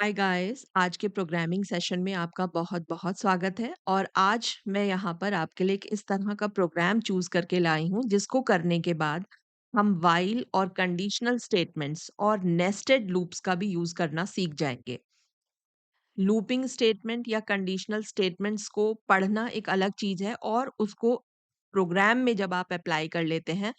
Hi guys, आज के programming session में आपका बहुत-बहुत स्वागत है और आज मैं यहाँ पर आपके लिए एक इस तरह का प्रोग्राम चूज़ करके लाई हूँ, जिसको करने के बाद हम व्हाइल और कंडीशनल स्टेटमेंट्स और नेस्टेड लूप्स का भी यूज़ करना सीख जाएँगे। लूपिंग स्टेटमेंट या कंडीशनल स्टेटमेंट्स को पढ़ना एक अलग चीज़ है और उसको प्रोग्राम में जब आप अप्लाई कर लेते हैं,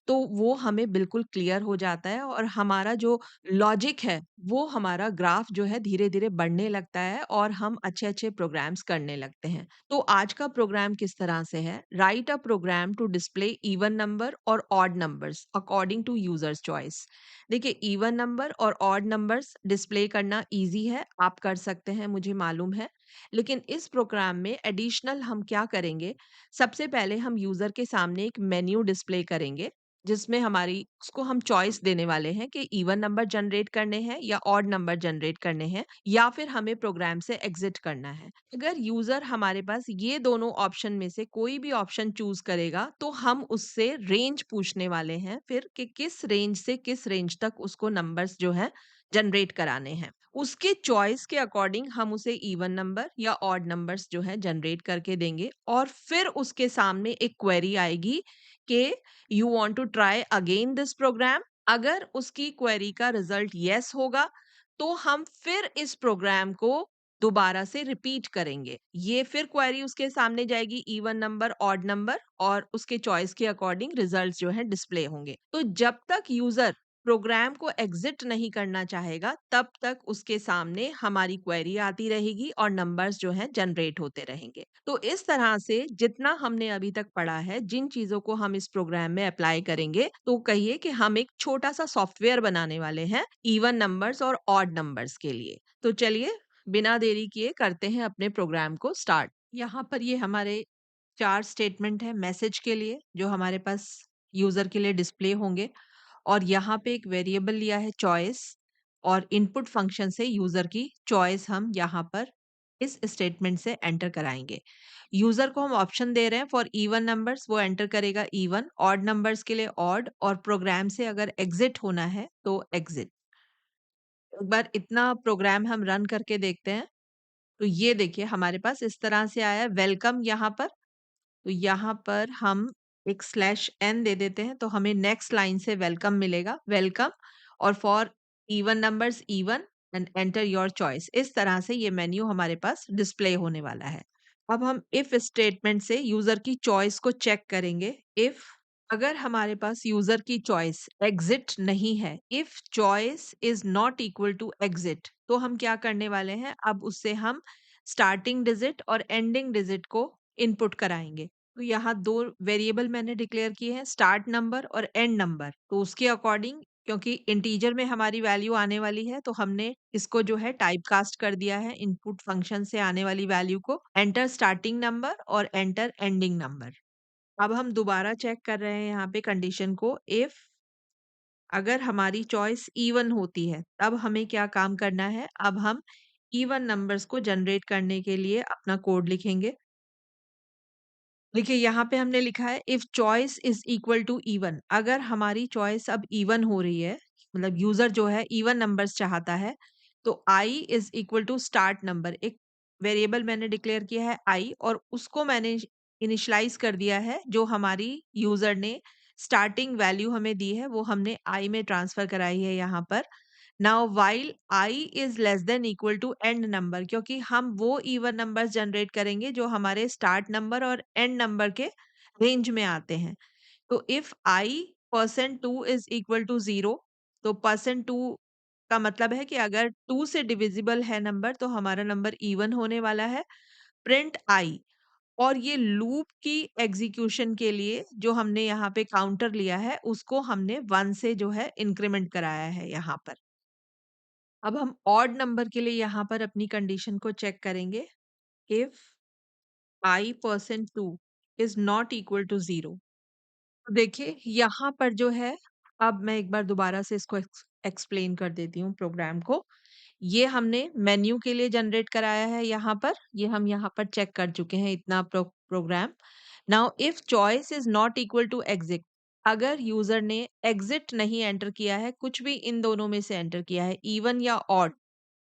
तो वो हमें बिल्कुल क्लियर हो जाता है और हमारा जो लॉजिक है, वो हमारा ग्राफ जो है धीरे-धीरे बढ़ने लगता है और हम अच्छे-अच्छे प्रोग्राम्स करने लगते हैं। तो आज का प्रोग्राम किस तरह से है, write a program to display even number और odd numbers according to users choice. देखिए, इवन नंबर और ऑड नंबर्स डिस्प्ले करना ईज़ी है, आप कर सकते हैं मुझे मालूम है। लेकिन इस प्रोग्राम में एडिशनल हम क्या करेंगे, सबसे पहले हम यूज़र के सामने एक मेन्यू डिस्प्ले करेंगे, जिसमें हमारी उसको हम चॉइस देने वाले हैं कि इवन नंबर जनरेट करने हैं या ऑड नंबर जनरेट करने हैं या फिर हमें प्रोग्राम से एग्ज़िट करना है। अगर यूज़र हमारे पास ये दोनों ऑप्शन में से कोई भी ऑप्शन चूज़ करेगा, तो हम उससे रेंज पूछने वाले हैं फिर कि किस रेंज से किस रेंज तक उसको नंबर्स जो हैं जनरेट कराने हैं। उसके चॉइस के अकॉर्डिंग हम उसे इवन नंबर या ऑड नंबर्स जो है जनरेट करके देंगे और फिर उसके सामने एक क्वेरी आएगी कि you want to try again this program. अगर उसकी क्वेरी का रिजल्ट यस होगा, तो हम फिर इस प्रोग्राम को दोबारा से रिपीट करेंगे। ये फिर क्वेरी उसके सामने जाएगी, इवन नंबर, ऑड नंबर, और उसके चॉइस के अकॉर्डिंग रिजल्ट्स जो है डिस्प्ले होंगे। तो जब तक यूजर प्रोग्राम को एग्जिट नहीं करना चाहेगा, तब तक उसके सामने हमारी क्वेरी आती रहेगी और नंबर्स जो हैं जनरेट होते रहेंगे। तो इस तरह से जितना हमने अभी तक पढ़ा है, जिन चीज़ों को हम इस प्रोग्राम में अप्लाई करेंगे, तो कहिए कि हम एक छोटा-सा सॉफ्टवेयर बनाने वाले हैं इवन नंबर्स और ऑड नंबर्स के लिए। तो चलिए, बिना देरी किए करते हैं अपने प्रोग्राम को स्टार्ट। यहाँ पर ये हमारे 4 स्टेटमेंट हैं मैसेज के लिए, जो हमारे पास यूज़र के लिए डिस्प्ले होंगे। और यहाँ पे एक वेरिएबल लिया है चॉइस और इनपुट फंक्शन से यूजर की चॉइस हम यहाँ पर इस स्टेटमेंट से एंटर कराएंगे। यूजर को हम ऑप्शन दे रहे हैं फॉर इवन नंबर्स, वो एंटर करेगा इवन, ऑड नंबर्स के लिए ऑड, और प्रोग्राम से अगर एग्जिट होना है तो एग्जिट। एक बार इतना प्रोग्राम हम रन करके देखते हैं। तो ये देखिए हमारे पास इस तरह से आया है वेलकम यहाँ पर। तो यहाँ पर हम एक स्लैश एन दे देते हैं, तो हमें नेक्स्ट लाइन से वेलकम मिलेगा, वेलकम, और for even numbers even and enter your choice. इस तरह से ये मेन्यू हमारे पास डिस्प्ले होने वाला है। अब हम इफ स्टेटमेंट से यूजर की चॉइस को चेक करेंगे। इफ अगर हमारे पास यूजर की चॉइस एग्जिट नहीं है, if choice is not equal to exit, तो हम क्या करने वाले हैं, अब उससे हम स्टार्टिंग डिजिट और एंडिंग डिजिट को इनपुट कराएंगे। तो यहाँ 2 वेरिएबल मैंने डिक्लेयर किए हैं, स्टार्ट नंबर और एंड नंबर। तो उसके अकॉर्डिंग, क्योंकि इंटीजर में हमारी वैल्यू आने वाली है, तो हमने इसको जो है टाइपकास्ट कर दिया है इनपुट फंक्शन से आने वाली वैल्यू को, एंटर स्टार्टिंग नंबर और एंटर एंडिंग नंबर। अब हम दोबारा चेक कर रहे हैं यहाँ पे कंडीशन को, इफ अगर हमारी चॉइस इवन होती है, तब हमें क्या काम करना है, अब हम इवन नंबर्स को जनरेट करने के लिए अपना कोड लिखेंगे। देखिए यहाँ पे हमने लिखा है if choice is equal to even, अगर हमारी चॉइस अब इवन हो रही है, मतलब यूजर जो है इवन नंबर्स चाहता है, तो I is equal to start number, एक वेरिएबल मैंने डिक्लेयर किया है आई, और उसको मैंने इनिशियलाइज कर दिया है, जो हमारी यूजर ने स्टार्टिंग वैल्यू हमें दी है वो हमने आई में ट्रांसफर कराई है यहाँ पर। Now while I is less than equal to end number, क्योंकि हम वो इवन नंबर्स जनरेट करेंगे जो हमारे स्टार्ट नंबर और एंड नंबर के रेंज में आते हैं। तो if I percent two is equal to zero, तो परसेंट टू का मतलब है कि अगर टू से डिविजिबल है नंबर, तो हमारा नंबर इवन होने वाला है। प्रिंट आई, और ये लूप की एग्जीक्यूशन के लिए जो हमने यहाँ पे काउंटर लिया है, उसको हमने 1 से जो है इंक्रीमेंट कराया है यहाँ पर। अब हम ऑड नंबर के लिए यहाँ पर अपनी कंडीशन को चेक करेंगे। If I percent two is not equal to zero, देखिए यहाँ पर जो है, अब मैं एक बार दोबारा से इसको एक्सप्लेन कर देती हूँ प्रोग्राम को। ये हमने मेन्यू के लिए जनरेट कराया है यहाँ पर, ये हम यहाँ पर चेक कर चुके हैं इतना program. Now if choice is not equal to exit, अगर यूजर ने एग्जिट नहीं एंटर किया है, कुछ भी इन दोनों में से एंटर किया है, इवन या ऑड,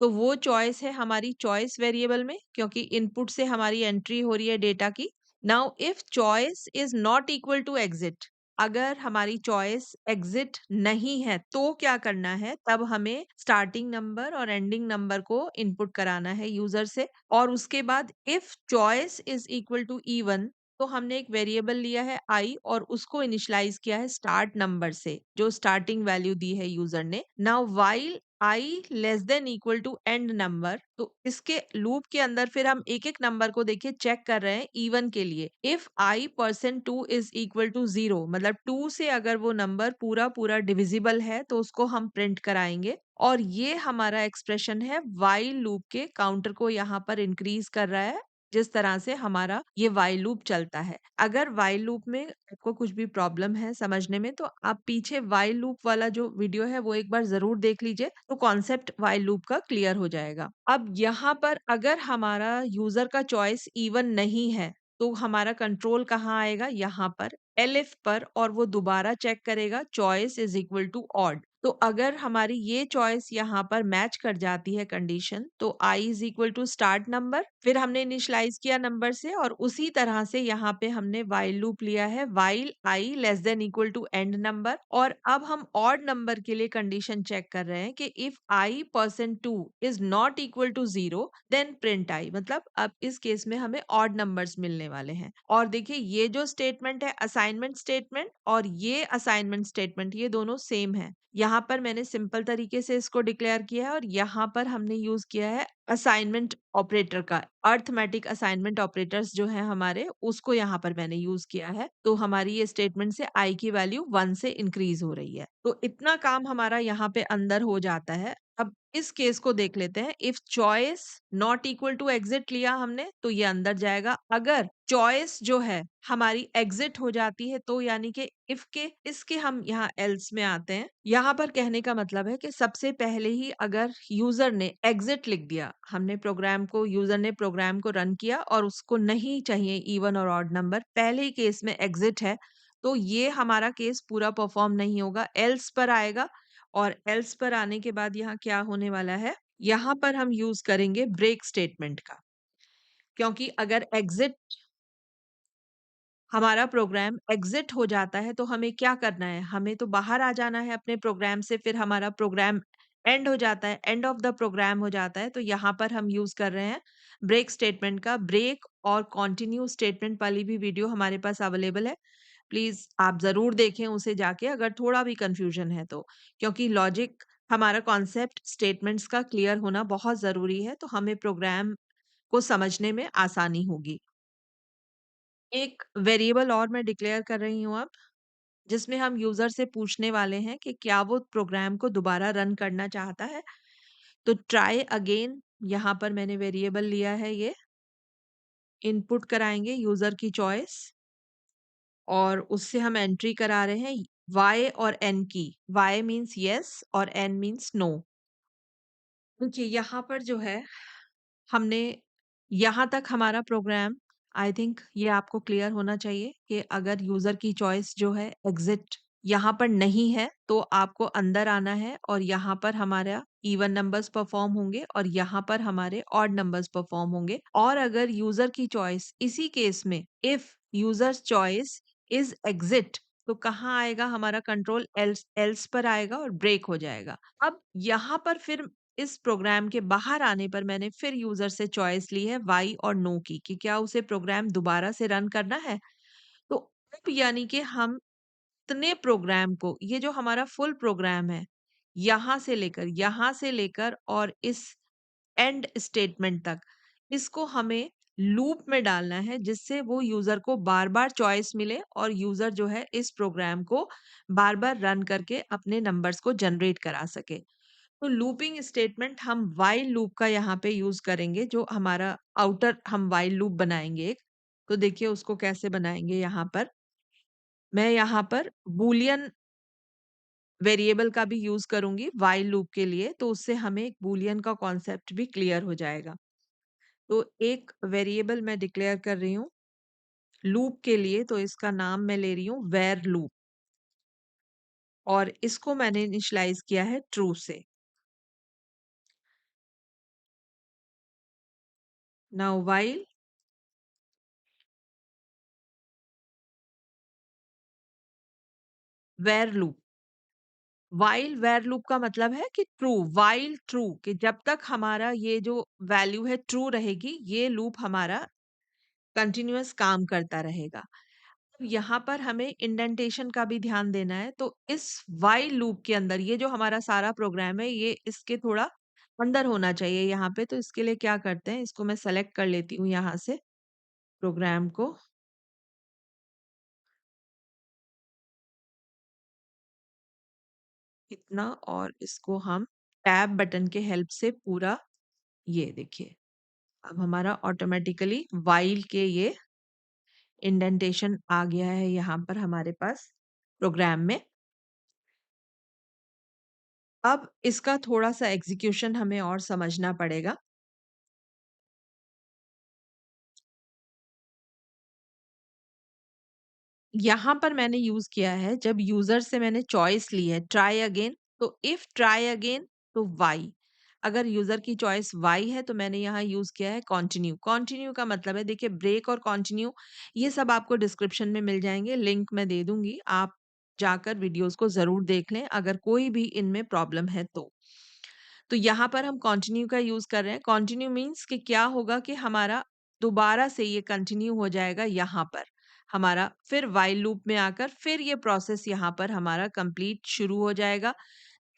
तो वो चॉइस है हमारी चॉइस वेरिएबल में, क्योंकि इनपुट से हमारी एंट्री हो रही है डेटा की। Now if choice is not equal to exit, अगर हमारी चॉइस एग्जिट नहीं है तो क्या करना है, तब हमें स्टार्टिंग नंबर और एंडिंग नंबर को इनपुट कराना है यूजर से। और उसके बाद if choice is equal to even, तो हमने एक वेरिएबल लिया है आई और उसको इनिशियलाइज किया है स्टार्ट नंबर से, जो स्टार्टिंग वैल्यू दी है यूजर ने। Now while i less than equal to end number, तो इसके लूप के अंदर फिर हम एक एक नंबर को देखिए चेक कर रहे हैं इवन के लिए। If I percent two is equal to zero, मतलब टू से अगर वो नंबर पूरा पूरा डिविजिबल है तो उसको हम प्रिंट कराएंगे। और ये हमारा एक्सप्रेशन है वाइल लूप के काउंटर को यहाँ पर इंक्रीज कर रहा है, जिस तरह से हमारा ये व्हाइल लूप चलता है। अगर व्हाइल लूप में आपको कुछ भी प्रॉब्लम है समझने में, तो आप पीछे व्हाइल लूप वाला जो वीडियो है वो एक बार ज़रूर देख लीजिए, तो कॉन्सेप्ट व्हाइल लूप का क्लियर हो जाएगा। अब यहाँ पर अगर हमारा यूज़र का चॉइस इवन नहीं है, तो हमारा कंट्रोल कहाँ आएगा? यहाँ पर एलिफ पर, और वो दोबारा चेक करेगा choice is equal to odd. तो अगर हमारी ये चॉइस यहाँ पर मैच कर जाती है कंडीशन, तो i is equal to start number, फिर हमने इनिशियलाइज किया नंबर से, और उसी तरह से यहाँ पे हमने वाइल लूप लिया है while i less than equal to end number. और अब हम ऑड नंबर के लिए कंडीशन चेक कर रहे हैं कि if i percent two is not equal to zero then print i, मतलब अब इस केस में हमें ऑड नंबर्स मिलने वाले हैं। और देखिए ये जो स्टेटमेंट है असाइनमेंट स्टेटमेंट, और ये असाइनमेंट स्टेटमेंट, ये दोनों सेम है। यहाँ पर मैंने सिंपल तरीके से इसको डिक्लेयर किया है, और यहाँ पर हमने यूज किया है असाइनमेंट ऑपरेटर का, अर्थमेटिक असाइनमेंट ऑपरेटर्स जो है हमारे, उसको यहाँ पर मैंने यूज किया है। तो हमारी ये स्टेटमेंट से आई की वैल्यू 1 से इंक्रीज हो रही है। तो इतना काम हमारा यहाँ पे अंदर हो जाता है। अब इस केस को देख लेते हैं। If choice not equal to exit लिया हमने, तो ये अंदर जाएगा। अगर चॉइस जो है हमारी एग्जिट हो जाती है, तो यानी कि इफ के इसके हम यहाँ एल्स में आते हैं। यहाँ पर कहने का मतलब है कि सबसे पहले ही अगर यूजर ने एग्जिट लिख दिया, हमने प्रोग्राम को, यूजर ने प्रोग्राम को रन किया और उसको नहीं चाहिए इवन और ऑड नंबर, पहले ही केस में एग्जिट है, तो ये हमारा केस पूरा परफॉर्म नहीं होगा, एल्स पर आएगा। और एल्स पर आने के बाद यहाँ क्या होने वाला है, यहाँ पर हम यूज करेंगे ब्रेक स्टेटमेंट का, क्योंकि अगर एग्जिट, हमारा प्रोग्राम एग्जिट हो जाता है, तो हमें क्या करना है? हमें तो बाहर आ जाना है अपने प्रोग्राम से, फिर हमारा प्रोग्राम एंड हो जाता है, एंड ऑफ द प्रोग्राम हो जाता है। तो यहाँ पर हम यूज़ कर रहे हैं ब्रेक स्टेटमेंट का। ब्रेक और कंटिन्यू स्टेटमेंट वाली भी वीडियो हमारे पास अवेलेबल है। प्लीज़ आप ज़रूर देखें उसे जाके, अगर थोड़ा भी कन्फ्यूजन है तो। क्योंकि लॉजिक, हमारा कॉन्सेप्ट स्टेटमेंट्स का क्लियर होना बहुत ज़रूरी है, तो हमें प्रोग्राम को समझने में आसानी होगी। एक वेरिएबल और मैं डिक्लेयर कर रही हूँ अब, जिसमें हम यूज़र से पूछने वाले हैं कि क्या वो प्रोग्राम को दोबारा रन करना चाहता है। तो ट्राई अगेन, यहाँ पर मैंने वेरिएबल लिया है ये, इनपुट कराएँगे यूज़र की चॉइस, और उससे हम एंट्री करा रहे हैं y और n की। y मीन्स येस और n मीन्स नो। देखिए यहाँ पर जो है, हमने यहाँ तक हमारा प्रोग्राम, आई थिंक ये आपको क्लियर होना चाहिए कि अगर यूज़र की चॉइस जो है एग्ज़िट यहाँ पर नहीं है, तो आपको अंदर आना है, और यहाँ पर हमारा इवन नंबर्स परफ़ॉर्म होंगे और यहाँ पर हमारे ऑड नंबर्स परफ़ॉर्म होंगे। और अगर यूज़र की चॉइस, इसी केस में if users choice is exit, तो कहाँ आएगा हमारा कंट्रोल? एल्स, एल्स पर आएगा और ब्रेक हो जाएगा। अब यहाँ पर फिर इस प्रोग्राम के बाहर आने पर मैंने फिर यूज़र से चॉइस ली है वाई और नो की, कि क्या उसे प्रोग्राम दोबारा से रन करना है। तो अब यानी कि हम इतने प्रोग्राम को, ये जो हमारा फुल प्रोग्राम है, यहाँ से लेकर और इस एंड स्टेटमेंट तक, इसको हमें लूप में डालना है, जिससे वो यूज़र को बार-बार चॉइस मिले और यूज़र जो है इस प्रोग्राम को बार-बार रन करके अपने नंबर्स को जनरेट करा सके। तो लूपिंग स्टेटमेंट हम व्हाइल लूप का यहाँ पे यूज़ करेंगे, जो हमारा आउटर हम व्हाइल लूप बनाएँगे एक। तो देखिए उसको कैसे बनाएँगे यहाँ पर। मैं यहाँ पर बूलियन वेरिएबल का भी यूज़ करूँगी व्हाइल लूप के लिए, तो उससे हमें एक बूलियन का कॉन्सेप्ट भी क्लियर हो जाएगा। तो एक वेरिएबल मैं डिक्लेयर कर रही हूँ लूप के लिए, तो इसका नाम मैं ले रही हूँ व्हेरे लूप, और इसको मैंने इनिशियलाइज़ किया है ट्रू से। Now while where loop. While where loop का मतलब है कि ट्रू, व्हाइल ट्रू, कि जब तक हमारा ये जो वैल्यू है ट्रू रहेगी, ये लूप हमारा कंटिन्यूअस काम करता रहेगा। अब यहाँ पर हमें इंडेंटेशन का भी ध्यान देना है, तो इस व्हाइल लूप के अंदर ये जो हमारा सारा प्रोग्राम है, ये इसके थोड़ा अंदर होना चाहिए यहाँ पे। तो इसके लिए क्या करते हैं, इसको मैं सेलेक्ट कर लेती हूँ यहाँ से प्रोग्राम को। इतना, और इसको हम टैब बटन के हेल्प से पूरा, ये देखिए अब हमारा ऑटोमेटिकली व्हाइल के ये इंडेंटेशन आ गया है यहाँ पर हमारे पास प्रोग्राम में। अब इसका थोड़ा-सा एग्ज़ीक्यूशन हमें और समझना पड़ेगा। यहाँ पर मैंने यूज़ किया है, जब यूज़र से मैंने चॉइस ली है ट्राई अगेन, तो इफ ट्राई अगेन तो व्हाई। अगर यूज़र की चॉइस व्हाई है तो मैंने यहाँ यूज़ किया है कंटिन्यू। कंटिन्यू का मतलब है, देखिए ब्रेक और कंटिन्यू ये सब आपको डिस्क्रिप्शन में मिल जाएँगे, लिंक मैं दे दूँगी। आप जाकर वीडियोज़ को ज़रूर देख लें, अगर कोई भी इनमें प्रॉब्लम है तो। तो यहाँ पर हम कंटिन्यू का यूज़ कर रहे हैं। कंटिन्यू मीन्स कि क्या होगा कि हमारा दोबारा से ये कंटिन्यू हो जाएगा यहाँ पर। हमारा फिर व्हाइल लूप में आकर फिर ये प्रोसेस यहाँ पर हमारा कंप्लीट शुरू हो जाएगा।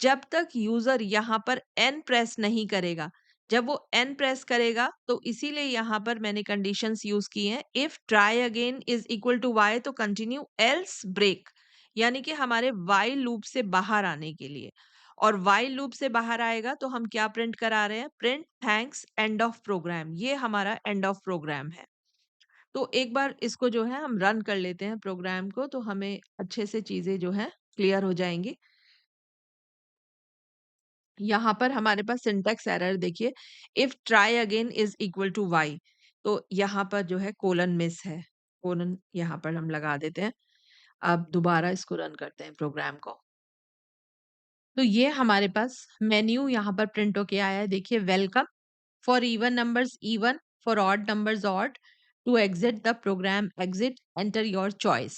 जब तक यूज़र यहाँ पर एन प्रेस नहीं करेगा। जब वो एन प्रेस करेगा तो इसीलिए यहाँ पर मैंने कंडीशंस यूज़ की हैं। If try again is equal to Y तो कंटिन्यू, एल्स ब्रेक, यानी कि हमारे व्हाइल लूप से बाहर आने के लिए। और व्हाइल लूप से बाहर आएगा तो हम क्या प्रिंट करा रहे हैं? Print thanks end of program. ये हमारा एंड ऑफ प्रोग्राम है। तो एक बार इसको जो है हम रन कर लेते हैं प्रोग्राम को, तो हमें अच्छे से चीज़ें जो है क्लियर हो जाएँगी। यहाँ पर हमारे पास सिंटैक्स एरर देखिए, if try again is equal to Y, तो यहाँ पर जो है कोलन मिस है। कोलन यहाँ पर हम लगा देते हैं। अब दोबारा इसको रन करते हैं प्रोग्राम को। तो ये हमारे पास मेन्यू यहाँ पर प्रिंट होके आया है, देखिए welcome for even numbers even, for odd numbers odd, to exit the program exit, enter your choice.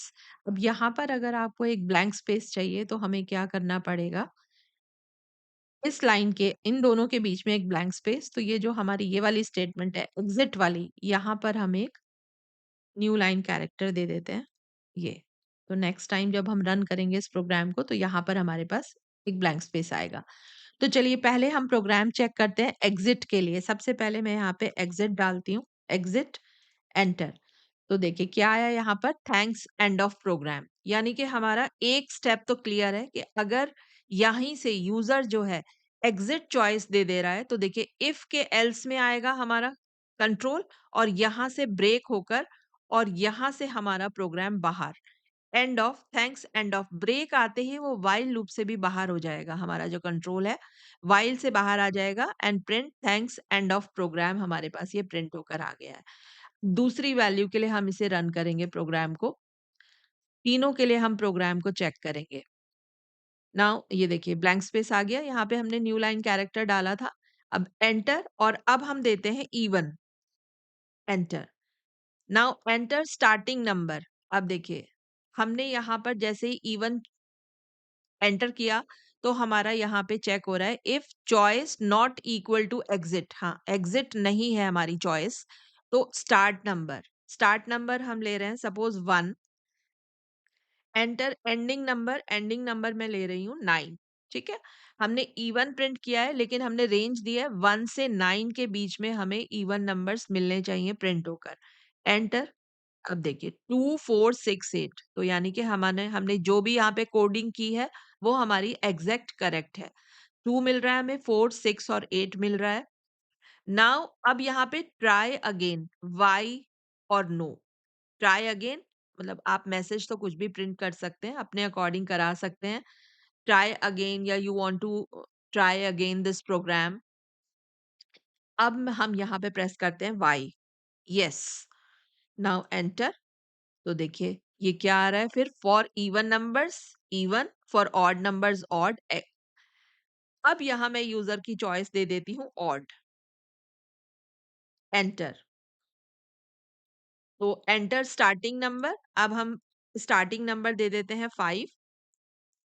अब यहाँ पर अगर आपको एक ब्लैंक स्पेस चाहिए तो हमें क्या करना पड़ेगा, इस लाइन के इन दोनों के बीच में एक ब्लैंक स्पेस, तो ये जो हमारी ये वाली स्टेटमेंट है एग्जिट वाली, यहाँ पर हम एक न्यू लाइन कैरेक्टर दे देते हैं ये। तो नेक्स्ट टाइम जब हम रन करेंगे इस प्रोग्राम को तो यहाँ पर हमारे पास एक ब्लैंक स्पेस आएगा। तो चलिए पहले हम प्रोग्राम चेक करते हैं एग्जिट के लिए। सबसे पहले मैं यहाँ पे एग्जिट डालती हूँ, एग्जिट, एंटर। तो देखिए क्या आया यहाँ पर, थैंक्स एंड ऑफ प्रोग्राम, यानी कि हमारा एक स्टेप तो क्लियर है कि अगर यहीं से यूजर जो है एग्जिट चॉइस दे दे रहा है तो देखिए इफ के एल्स में आएगा हमारा कंट्रोल, और यहां से ब्रेक होकर और यहां से हमारा प्रोग्राम बाहर, end of, thanks end of, break आते ही वो व्हाइल लूप से भी बाहर हो जाएगा, हमारा जो कंट्रोल है व्हाइल से बाहर आ जाएगा, end print thanks end of program हमारे पास ये प्रिंट होकर आ गया है। दूसरी वैल्यू के लिए हम इसे रन करेंगे प्रोग्राम को। तीनों के लिए हम प्रोग्राम को चेक करेंगे। नाउ ये देखिए ब्लैंक स्पेस आ गया, यहाँ पे हमने न्यू लाइन कैरेक्टर डाला था। अब एंटर, और अब हम देते हैं even, enter. Now enter starting number. अब देखिए हमने यहाँ पर जैसे ही इवन एंटर किया तो हमारा यहाँ पे चेक हो रहा है if choice not equal to exit. हाँ, एग्जिट नहीं है हमारी चॉइस, तो स्टार्ट नंबर, स्टार्ट नंबर हम ले रहे हैं suppose 1। Enter ending number, ending number मैं ले रही हूँ 9। ठीक है, हमने इवन प्रिंट किया है लेकिन हमने रेंज दिया है 1 से 9 के बीच में हमें इवन नंबर्स मिलने चाहिए प्रिंट होकर। एंटर। अब देखिए 2 4 6 8, तो यानी कि हमने हमने जो भी यहाँ पे कोडिंग की है वो हमारी एग्जैक्ट करेक्ट है। 2 मिल रहा है हमें, 4 6 और 8 मिल रहा है। नाउ अब यहाँ पे ट्राई अगेन, वाई और नो। ट्राई अगेन मतलब आप मैसेज तो कुछ भी प्रिंट कर सकते हैं, अपने अकॉर्डिंग करा सकते हैं। ट्राई अगेन या you want to try again this program. अब हम यहाँ पे प्रेस करते हैं वाई, यस। Now enter. तो देखिए ये क्या आ रहा है फिर, for even numbers even, for odd numbers odd. अब यहाँ मैं यूजर की चॉइस दे देती हूँ ऑड। एंटर। तो एंटर स्टार्टिंग नंबर, अब हम स्टार्टिंग नंबर दे देते हैं 5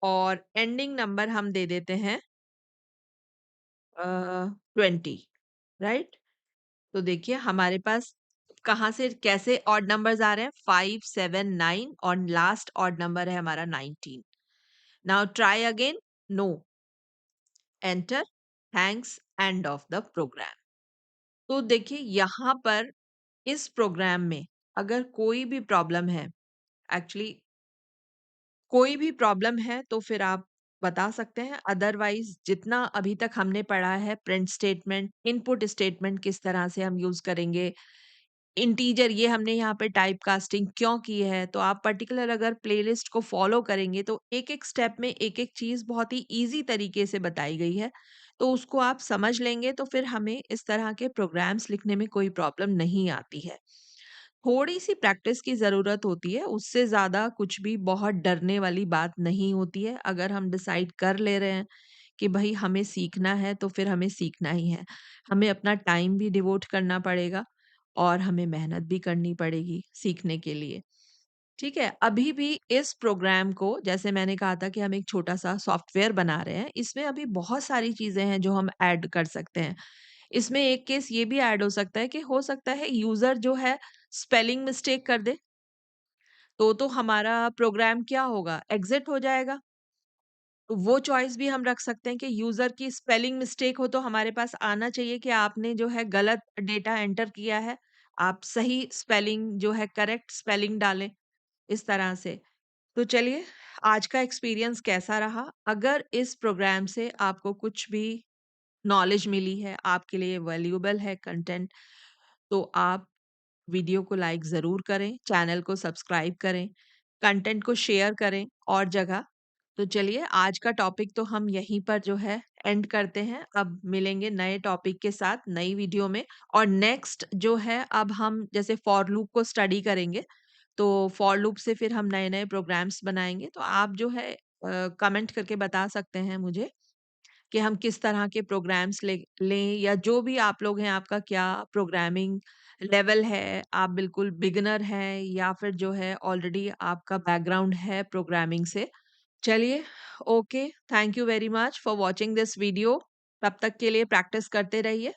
और एंडिंग नंबर हम दे देते हैं 20, राइट? तो देखिए हमारे पास कहाँ से कैसे ऑड नंबर्स आ रहे हैं, 5, 7, 9 और लास्ट ऑड नंबर है हमारा 19। Now try again, no, enter, thanks, end of the program. तो देखिए यहाँ पर इस प्रोग्राम में अगर कोई भी प्रॉब्लम है, एक्चुअली कोई भी प्रॉब्लम है तो फिर आप बता सकते हैं, अदरवाइज जितना अभी तक हमने पढ़ा है प्रिंट स्टेटमेंट, इनपुट स्टेटमेंट किस तरह से हम यूज करेंगे, इंटीजर ये हमने यहाँ पे टाइप कास्टिंग क्यों की है, तो आप पर्टिकुलर अगर प्लेलिस्ट को फॉलो करेंगे तो एक-एक स्टेप में एक-एक चीज़ बहुत ही ईज़ी तरीके से बताई गई है। तो उसको आप समझ लेंगे तो फिर हमें इस तरह के प्रोग्राम्स लिखने में कोई प्रॉब्लम नहीं आती है। थोड़ी-सी प्रैक्टिस की ज़रूरत होती है, उससे ज़्यादा कुछ भी बहुत डरने वाली बात नहीं होती है। अगर हम डिसाइड कर ले रहे हैं कि भई हमें सीखना है, तो फिर हमें सीखना ही है। हमें अपना टाइम भी डिवोट करना पड़ेगा और हमें मेहनत भी करनी पड़ेगी सीखने के लिए। ठीक है? अभी भी इस प्रोग्राम को जैसे मैंने कहा था कि हम एक छोटा-सा सॉफ्टवेयर बना रहे हैं, इसमें अभी बहुत सारी चीज़ें हैं जो हम ऐड कर सकते हैं। इसमें एक केस ये भी ऐड हो सकता है कि हो सकता है यूज़र जो है स्पेलिंग मिस्टेक कर दे, तो हमारा प्रोग्राम क्या होगा? एग्ज़िट हो जाएगा। तो वो चॉइस भी हम रख सकते हैं कि यूज़र की स्पेलिंग मिस्टेक हो तो हमारे पास आना चाहिए कि आपने जो है गलत डेटा एंटर किया है। आप सही स्पेलिंग जो है करेक्ट स्पेलिंग डालें, इस तरह से। तो चलिए, आज का एक्सपीरियंस कैसा रहा? अगर इस प्रोग्राम से आपको कुछ भी नॉलेज मिली है, आपके लिए वैल्यूएबल है कंटेंट, तो आप वीडियो को लाइक ज़रूर करें, चैनल को सब्सक्राइब करें, कंटेंट को शेयर करें और जगह। तो चलिए आज का टॉपिक तो हम यहीं पर जो है एंड करते हैं। अब मिलेंगे नए टॉपिक के साथ नई वीडियो में और नेक्स्ट जो है अब हम जैसे फॉर लूप को स्टडी करेंगे। तो फॉर लूप से फिर हम नए-नए प्रोग्राम्स बनाएँगे। तो आप जो है कमेंट करके बता सकते हैं मुझे कि हम किस तरह के प्रोग्राम्स ले लें या जो भी आप लोग हैं, आपका क्या प्रोग्रामिंग लेवल है, आप बिल्कुल बिगिनर हैं या फिर जो है ऑलरेडी आपका बैकग्राउंड है प्रोग्रामिंग से। चलिए, okay, thank you very much for watching this video. तब तक के लिए प्रैक्टिस करते रहिए।